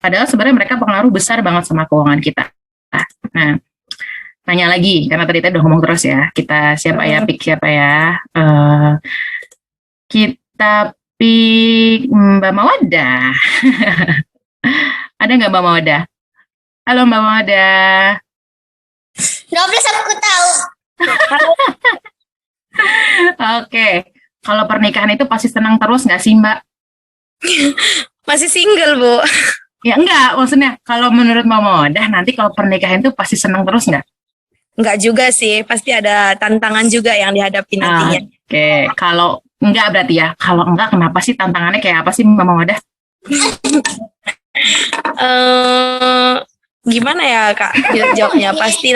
Padahal sebenarnya mereka pengaruh besar banget sama keuangan kita. Nah, tanya lagi, karena tadi udah ngomong terus ya. Kita siapa ya, pick siapa ya? Kita pick Mbak Mawadah. Ada nggak Mbak Mawadah? Halo Mbak Mawadah. 12 aku tahu. Oke, kalau pernikahan itu pasti senang terus nggak sih Mbak? Masih single, Bu. Ya enggak, maksudnya kalau menurut Mbak Mawadah nanti kalau pernikahan itu pasti senang terus nggak? Enggak juga sih, pasti ada tantangan juga yang dihadapi nantinya. Oke, kalau enggak berarti ya, kalau enggak kenapa sih tantangannya kayak apa sih Mbak Mawadah? Gimana ya Kak jawabnya? Pasti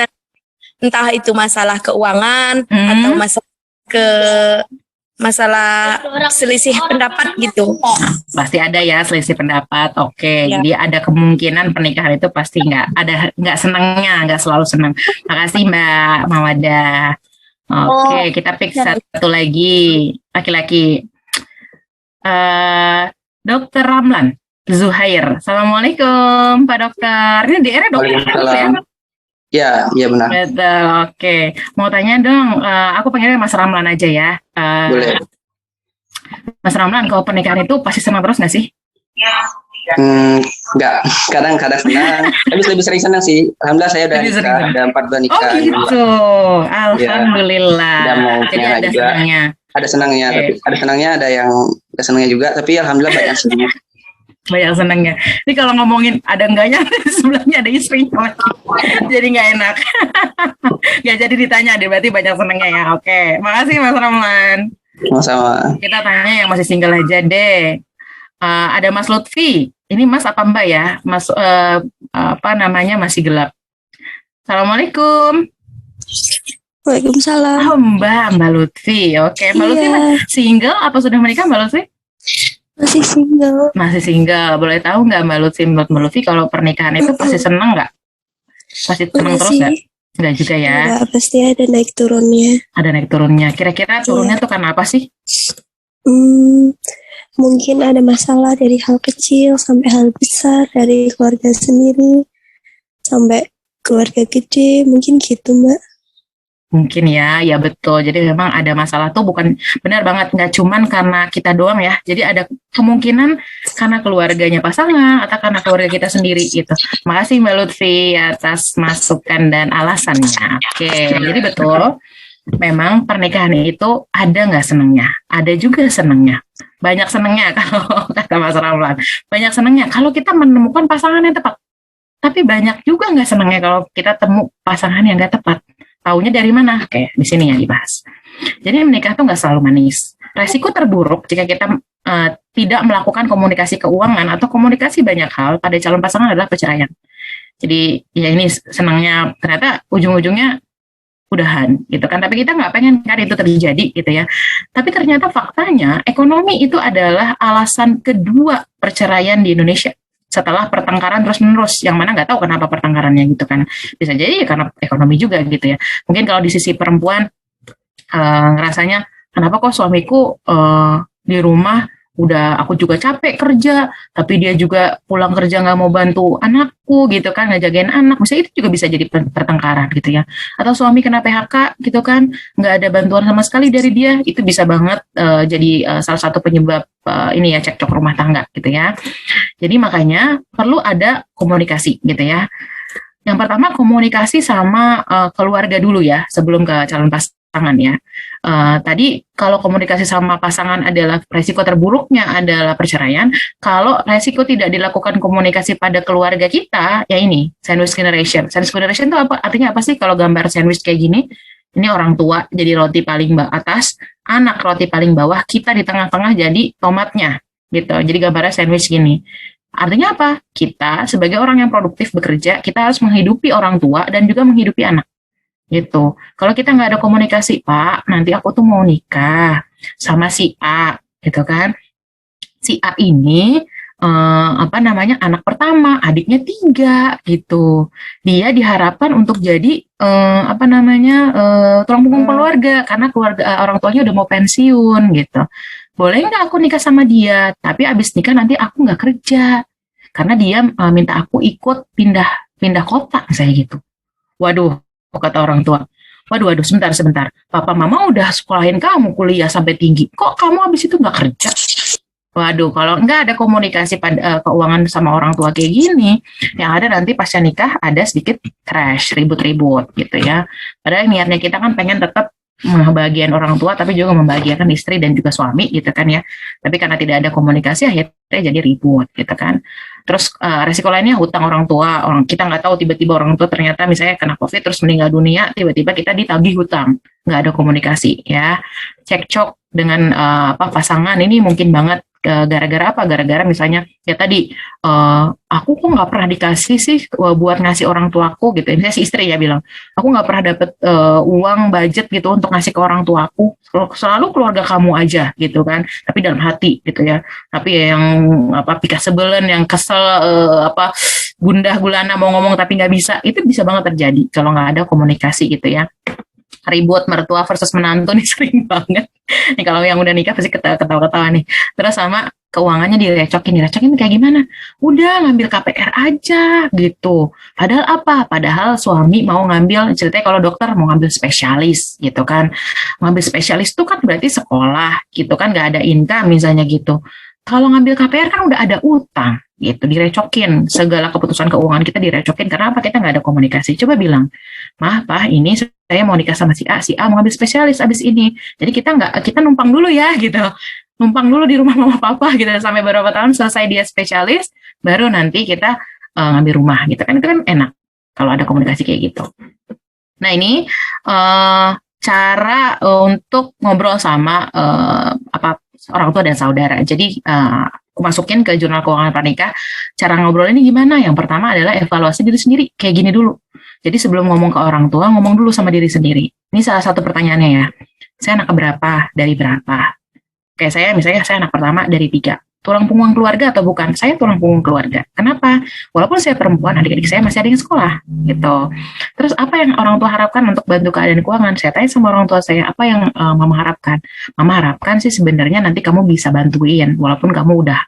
entah itu masalah keuangan atau masalah selisih pendapat gitu. Pasti ada ya selisih pendapat. Oke, Ya. jadi ada kemungkinan pernikahan itu pasti nggak senangnya, nggak selalu senang. Makasih Mbak Mawadah. Oke, kita pick satu lagi laki-laki. Dr. Ramlan Zuhair. Assalamualaikum Pak Dokter. Ini DR dokter ya? Iya benar. Betul, oke. Mau tanya dong, aku pengennya Mas Ramlan aja ya. Boleh. Mas Ramlan, kalau pernikahan itu pasti senang terus nggak sih? Enggak, kadang-kadang senang. Tapi lebih sering senang sih. Alhamdulillah saya udah nikah, ada 4 bulan nikah. Oh gitu, alhamdulillah. Udah mau Jadi punya ada juga. senangnya. Ada senangnya, Oke. tapi ada senangnya, ada yang gak senangnya juga. Tapi alhamdulillah banyak senangnya. Banyak senangnya. Ini kalau ngomongin ada enggaknya, sebelahnya ada istrinya lagi. Jadi nggak enak. Nggak jadi ditanya deh, berarti banyak senangnya ya. Oke, makasih Mas Ramlan. Sama-sama. Kita tanya yang masih single aja deh. Ada Mas Lutfi. Ini Mas apa Mbak ya? Mas apa namanya masih gelap. Assalamualaikum. Waalaikumsalam. Oh Mbak Lutfi. Oke, Mbak Lutfi single apa sudah menikah Mbak Lutfi? Masih single. Masih single. Boleh tahu nggak Mbak Lutfi, menurut Mbak Lutfi kalau pernikahan itu pasti seneng nggak? Pasti seneng terus nggak? Nggak juga ya? Enggak, pasti ada naik turunnya. Ada naik turunnya. Kira-kira turunnya tuh karena apa sih? Mungkin ada masalah dari hal kecil sampai hal besar, dari keluarga sendiri sampai keluarga gede, mungkin gitu Mbak. Mungkin ya betul. Jadi memang ada masalah tuh bukan, benar banget, nggak cuman karena kita doang ya. Jadi ada kemungkinan karena keluarganya pasangan atau karena keluarga kita sendiri gitu. Makasih Mbak Lutfi atas masukan dan alasannya. Oke, jadi betul. Memang pernikahan itu ada nggak senangnya, ada juga senangnya. Banyak senangnya kalau kata Mas Ramlan. Banyak senangnya kalau kita menemukan pasangan yang tepat. Tapi banyak juga nggak senangnya kalau kita temu pasangan yang nggak tepat. Taunya dari mana? Oke, di sini ya dibahas. Jadi menikah tuh nggak selalu manis. Resiko terburuk jika kita tidak melakukan komunikasi keuangan atau komunikasi banyak hal pada calon pasangan adalah perceraian. Jadi ya ini senangnya ternyata ujung-ujungnya udahan gitu kan. Tapi kita nggak pengen kan itu terjadi gitu ya. Tapi ternyata faktanya ekonomi itu adalah alasan kedua perceraian di Indonesia. Setelah pertengkaran terus-menerus, yang mana nggak tahu kenapa pertengkarannya gitu kan. Bisa jadi ya karena ekonomi juga gitu ya. Mungkin kalau di sisi perempuan ngerasanya kenapa kok suamiku di rumah udah aku juga capek kerja, tapi dia juga pulang kerja nggak mau bantu anakku gitu kan, nggak jagain anak. Misalnya itu juga bisa jadi pertengkaran gitu ya. Atau suami kena PHK gitu kan, nggak ada bantuan sama sekali dari dia, itu bisa banget jadi salah satu penyebab ini ya cekcok rumah tangga gitu ya. Jadi makanya perlu ada komunikasi gitu ya. Yang pertama komunikasi sama keluarga dulu ya sebelum ke calon pasangan ya. Tadi kalau komunikasi sama pasangan adalah resiko terburuknya adalah perceraian. Kalau resiko tidak dilakukan komunikasi pada keluarga kita, ya ini sandwich generation. Sandwich generation itu apa? Artinya apa sih kalau gambar sandwich kayak gini? Ini orang tua jadi roti paling atas, anak roti paling bawah, kita di tengah-tengah jadi tomatnya gitu. Jadi gambarnya sandwich gini. Artinya apa? Kita sebagai orang yang produktif bekerja, kita harus menghidupi orang tua dan juga menghidupi anak. Gitu. Kalau kita nggak ada komunikasi, Pak, nanti aku tuh mau nikah sama si A, gitu kan? Si A ini anak pertama, adiknya 3, gitu. Dia diharapkan untuk jadi tulang punggung keluarga karena orang tuanya udah mau pensiun, gitu. Boleh nggak aku nikah sama dia? Tapi abis nikah nanti aku nggak kerja. karena dia minta aku ikut pindah kota misalnya gitu. Waduh, kata orang tua. Waduh, sebentar. Papa mama udah sekolahin kamu kuliah sampai tinggi. Kok kamu habis itu nggak kerja? Waduh, kalau nggak ada komunikasi pada keuangan sama orang tua kayak gini, yang ada nanti pasca nikah ada sedikit crash, ribut-ribut gitu ya. Padahal niatnya kita kan pengen tetap membahagiakan orang tua, tapi juga membahagiakan istri dan juga suami gitu kan ya. Tapi karena tidak ada komunikasi, akhirnya jadi ribut gitu kan. Terus resiko lainnya hutang orang tua. Kita nggak tahu tiba-tiba orang tua ternyata misalnya kena COVID terus meninggal dunia, tiba-tiba kita ditagih hutang, nggak ada komunikasi ya. Cekcok dengan pasangan ini mungkin banget. Gara-gara apa? Gara-gara misalnya ya tadi aku kok nggak pernah dikasih sih buat ngasih orang tuaku gitu. Misalnya si istri ya bilang, aku nggak pernah dapet uang budget gitu untuk ngasih ke orang tuaku. Selalu keluarga kamu aja gitu kan. Tapi dalam hati gitu ya. Tapi yang pika sebelen, yang kesel gundah gulana mau ngomong tapi nggak bisa, itu bisa banget terjadi kalau nggak ada komunikasi gitu ya. Ribut mertua versus menantu nih sering banget. Nih kalau yang udah nikah pasti ketawa-ketawa nih. Terus sama keuangannya direcokin kayak gimana? Udah ngambil KPR aja gitu. Padahal apa? Padahal suami mau ngambil, ceritanya kalau dokter mau ngambil spesialis gitu kan. Ngambil spesialis tuh kan berarti sekolah gitu kan, nggak ada income misalnya gitu. Kalau ngambil KPR kan udah ada utang gitu, direcokin, segala keputusan keuangan kita direcokin karena apa? Kita nggak ada komunikasi. Coba bilang, Mah, Pak, ini saya mau nikah sama si A mau ngambil spesialis abis ini, jadi kita numpang dulu ya gitu, numpang dulu di rumah mama papa gitu sampai beberapa tahun selesai dia spesialis, baru nanti kita ngambil rumah gitu kan. Itu kan enak kalau ada komunikasi kayak gitu. Nah ini cara untuk ngobrol sama orang tua dan saudara. Jadi masukin ke jurnal keuangan pranikah, cara ngobrol ini gimana? Yang pertama adalah evaluasi diri sendiri, kayak gini dulu. Jadi sebelum ngomong ke orang tua, ngomong dulu sama diri sendiri. Ini salah satu pertanyaannya ya. Saya anak keberapa? Dari berapa? Kayak saya, misalnya saya anak pertama dari 3. Tulang punggung keluarga atau bukan? Saya tulang punggung keluarga. Kenapa? Walaupun saya perempuan, adik-adik saya masih ada yang sekolah. Gitu. Terus apa yang orang tua harapkan untuk bantu keadaan keuangan? Saya tanya sama orang tua saya, apa yang mama harapkan? Mama harapkan sih sebenarnya nanti kamu bisa bantuin, walaupun kamu udah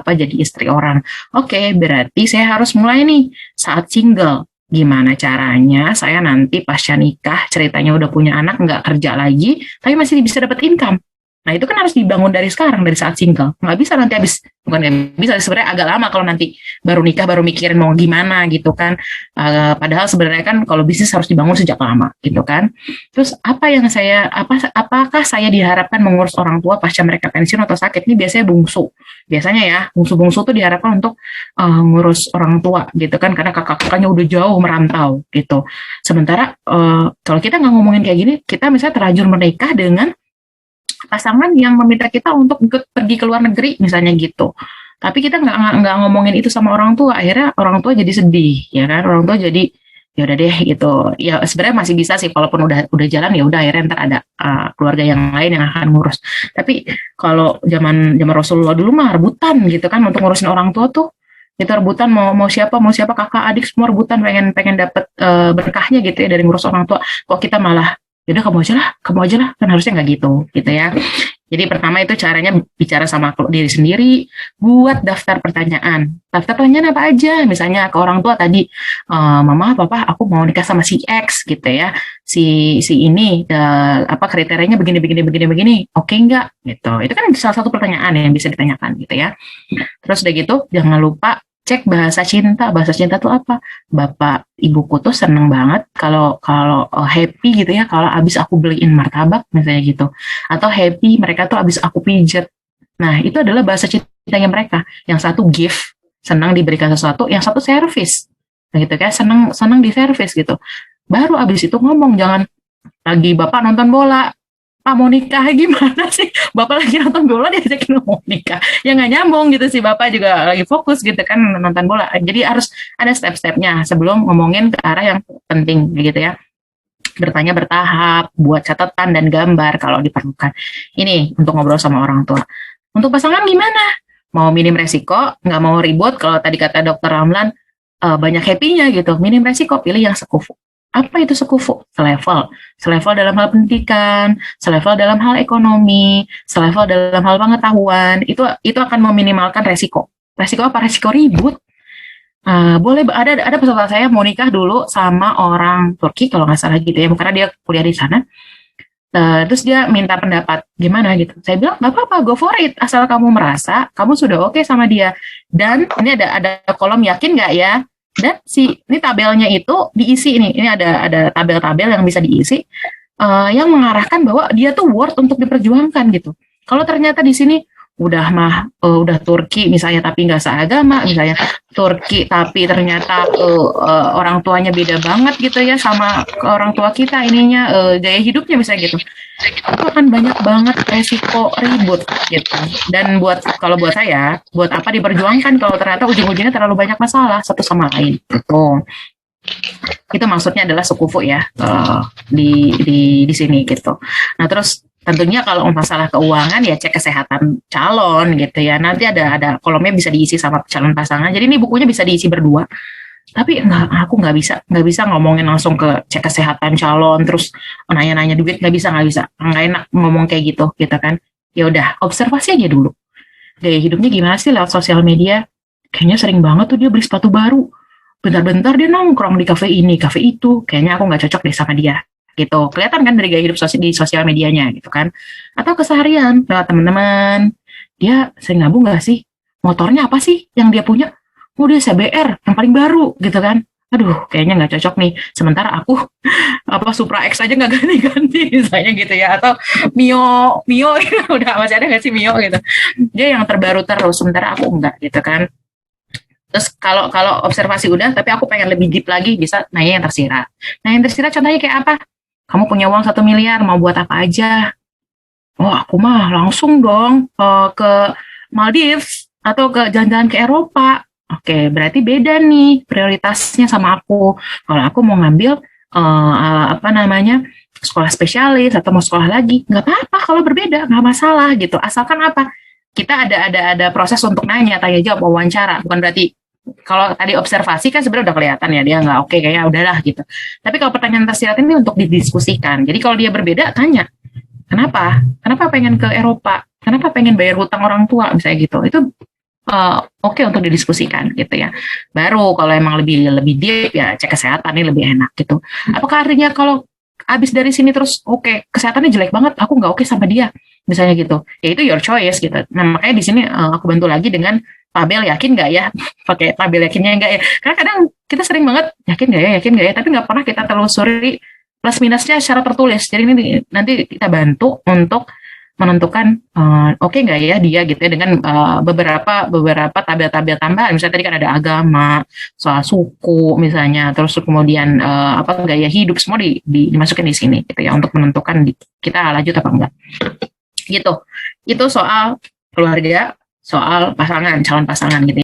jadi istri orang. Oke, berarti saya harus mulai nih saat single. Gimana caranya saya nanti pasca nikah, ceritanya udah punya anak, nggak kerja lagi, tapi masih bisa dapat income. Nah itu kan harus dibangun dari sekarang, dari saat single. Nggak bisa nanti bukan nggak bisa, sebenarnya agak lama kalau nanti baru nikah, baru mikirin mau gimana gitu kan. Padahal sebenarnya kan kalau bisnis harus dibangun sejak lama gitu kan. Terus apakah saya diharapkan mengurus orang tua pasca mereka pensiun atau sakit? Ini biasanya bungsu. Biasanya ya, bungsu-bungsu tuh diharapkan untuk ngurus orang tua gitu kan, karena kakak-kakaknya udah jauh merantau gitu. Sementara kalau kita nggak ngomongin kayak gini, kita misalnya terlanjur menikah dengan pasangan yang meminta kita untuk ikut pergi ke luar negeri misalnya gitu, tapi kita nggak ngomongin itu sama orang tua, akhirnya orang tua jadi sedih ya kan, orang tua jadi ya udah deh gitu ya. Sebenarnya masih bisa sih, walaupun udah jalan ya udah, akhirnya ntar ada keluarga yang lain yang akan ngurus. Tapi kalau zaman Rasulullah dulu mah rebutan gitu kan untuk ngurusin orang tua tuh, itu rebutan mau siapa kakak adik semua rebutan pengen dapet berkahnya gitu ya dari ngurus orang tua. Kok kita malah yaudah kamu aja lah, kan harusnya nggak gitu ya. Jadi pertama itu caranya bicara sama diri sendiri, buat daftar pertanyaan apa aja, misalnya ke orang tua tadi, mama papa aku mau nikah sama si X gitu ya, si ini kriterianya begini, oke nggak gitu. Itu kan salah satu pertanyaan yang bisa ditanyakan gitu ya. Terus udah gitu jangan lupa cek bahasa cinta. Bahasa cinta tuh apa? Bapak ibuku tuh seneng banget kalau happy gitu ya, kalau abis aku beliin martabak misalnya gitu, atau happy mereka tuh abis aku pijet. Nah itu adalah bahasa cintanya mereka. Yang satu gift, senang diberikan sesuatu, yang satu service, nah, gitu kan, senang di service gitu. Baru abis itu ngomong, jangan lagi bapak nonton bola, Pak mau nikah gimana sih? Bapak lagi nonton bola diajakin mau nikah. Ya nggak nyambung gitu sih, Bapak juga lagi fokus gitu kan nonton bola. Jadi harus ada step-stepnya sebelum ngomongin ke arah yang penting gitu ya. Bertanya bertahap, buat catatan dan gambar kalau diperlukan. Ini untuk ngobrol sama orang tua. Untuk pasangan gimana? Mau minim resiko, nggak mau ribut. Kalau tadi kata Dokter Ramlan, banyak happy-nya gitu. Minim resiko, pilih yang sekufu. Apa itu sekufu? Selevel dalam hal pendidikan, selevel dalam hal ekonomi, selevel dalam hal pengetahuan. Itu akan meminimalkan resiko. Resiko apa? Resiko ribut. boleh ada peserta saya mau nikah dulu sama orang Turki kalau nggak salah gitu ya, karena dia kuliah di sana. Terus dia minta pendapat gimana gitu. Saya bilang nggak apa-apa, go for it, asal kamu merasa kamu sudah oke sama dia. Dan ini ada kolom yakin nggak ya. Dan ini tabelnya itu diisi ini ada tabel-tabel yang bisa diisi yang mengarahkan bahwa dia tuh worth untuk diperjuangkan gitu. Kalau ternyata di sini udah Turki misalnya tapi nggak seagama, misalnya Turki tapi ternyata orang tuanya beda banget gitu ya sama orang tua kita gaya hidupnya misalnya gitu, itu akan banyak banget resiko ribut gitu. Dan kalau buat saya, buat apa diperjuangkan kalau ternyata ujung-ujungnya terlalu banyak masalah satu sama lain gitu. Itu maksudnya adalah sekufu ya di sini gitu. Nah terus tentunya kalau masalah keuangan ya cek kesehatan calon gitu ya. Nanti ada kolomnya bisa diisi sama calon pasangan. Jadi ini bukunya bisa diisi berdua. Tapi aku nggak bisa ngomongin langsung ke cek kesehatan calon terus nanya-nanya duit, nggak bisa, nggak enak ngomong kayak gitu kan. Ya udah observasi aja dulu. Gaya hidupnya gimana sih lewat sosial media? Kayaknya sering banget tuh dia beli sepatu baru. Bentar-bentar dia nongkrong di kafe ini, kafe itu. Kayaknya aku nggak cocok deh sama dia. Gitu. Kelihatan kan dari gaya hidup di sosial medianya gitu kan. Atau keseharian lewat teman-teman. Dia sering nabung nggak sih? Motornya apa sih yang dia punya? Oh dia CBR yang paling baru gitu kan. Aduh kayaknya nggak cocok nih. Sementara aku Supra X aja nggak ganti-ganti misalnya gitu ya. Atau Mio udah masih ada nggak sih Mio gitu. Dia yang terbaru terus. Sementara aku enggak gitu kan. Terus kalau observasi udah, tapi aku pengen lebih deep lagi, bisa nanya yang tersirat. Nah yang tersirat contohnya kayak apa? Kamu punya uang 1 miliar, mau buat apa aja? Oh aku mah langsung dong ke Maldives atau ke jalan-jalan ke Eropa. Oke, berarti beda nih prioritasnya sama aku. Kalau aku mau ngambil sekolah spesialis atau mau sekolah lagi, nggak apa-apa kalau berbeda, nggak masalah gitu. Asalkan apa? Kita ada proses untuk tanya jawab, wawancara. Bukan berarti kalau tadi observasi kan sebenarnya udah kelihatan ya dia nggak oke, kayaknya udahlah gitu. Tapi kalau pertanyaan tersirat ini untuk didiskusikan. Jadi kalau dia berbeda tanya, kenapa pengen ke Eropa? Kenapa pengen bayar hutang orang tua misalnya gitu? Itu oke untuk didiskusikan gitu ya. Baru kalau emang lebih deep ya cek kesehatan ini lebih enak gitu. Apakah artinya kalau abis dari sini terus kesehatannya jelek banget, aku nggak oke sama dia misalnya gitu? Ya itu your choice gitu. Nah makanya di sini aku bantu lagi dengan tabel yakin nggak ya, pakai tabel yakinnya nggak ya, karena kadang kita sering banget yakin nggak ya, tapi nggak pernah kita telusuri plus minusnya secara tertulis. Jadi ini nanti kita bantu untuk menentukan oke nggak ya dia gitu ya dengan beberapa tabel-tabel tambahan. Misalnya tadi kan ada agama, soal suku misalnya, terus kemudian gaya hidup, semua dimasukin di sini gitu ya untuk menentukan kita lanjut apa enggak gitu. Itu soal keluarga, soal calon pasangan gitu.